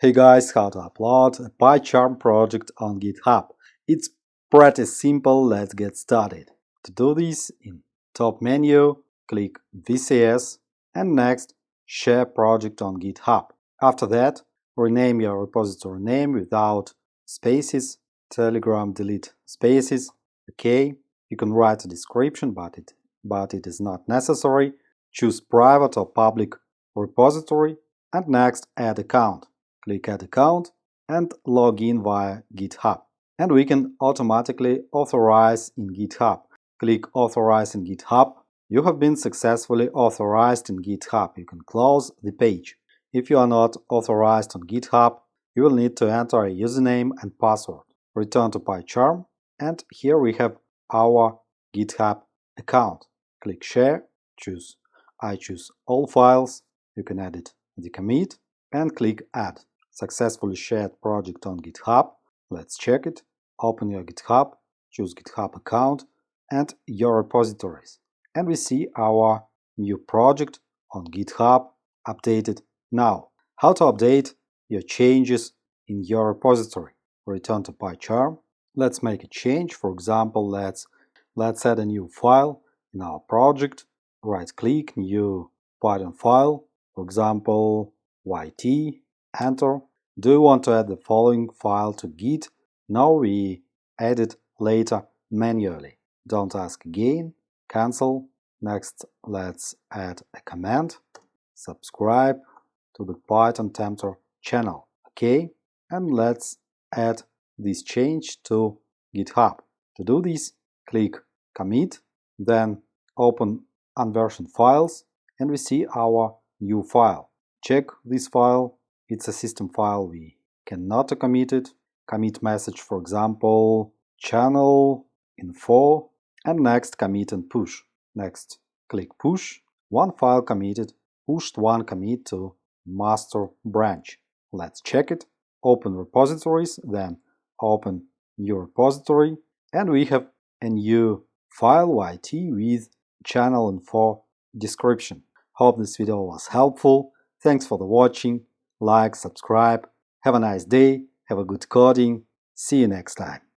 Hey guys, how to upload a PyCharm project on GitHub. It's pretty simple, let's get started. To do this, in top menu, click VCS and next Share Project on GitHub. After that, rename your repository name without spaces, Telegram delete spaces. OK, you can write a description, but it is not necessary. Choose private or public repository and next add account. Click Add Account and log in via GitHub. And we can automatically authorize in GitHub. Click Authorize in GitHub. You have been successfully authorized in GitHub. You can close the page. If you are not authorized on GitHub, you will need to enter a username and password. Return to PyCharm, and here we have our GitHub account. Click Share, I choose all files. You can edit the commit and click Add. Successfully shared project on GitHub. Let's check it. Open your GitHub, choose GitHub account and your repositories. And we see our new project on GitHub updated now. How to update your changes in your repository? Return to PyCharm. Let's make a change. For example, let's add a new file in our project. Right-click, new Python file. For example, YT. Enter. Do you want to add the following file to Git? No, we add it later manually. Don't ask again. Cancel. Next, let's add a command. Subscribe to the Python Tempter channel. OK, and let's add this change to GitHub. To do this, click Commit, then open Unversioned Files, and we see our new file. Check this file. It's a system file, we cannot commit it. Commit message, for example, channel info, and next commit and push. Next, click push. One file committed, pushed one commit to master branch. Let's check it. Open repositories, then open new repository, and we have a new file YT with channel info description. Hope this video was helpful. Thanks for the watching. Like, subscribe. Have a nice day. Have a good coding. See you next time.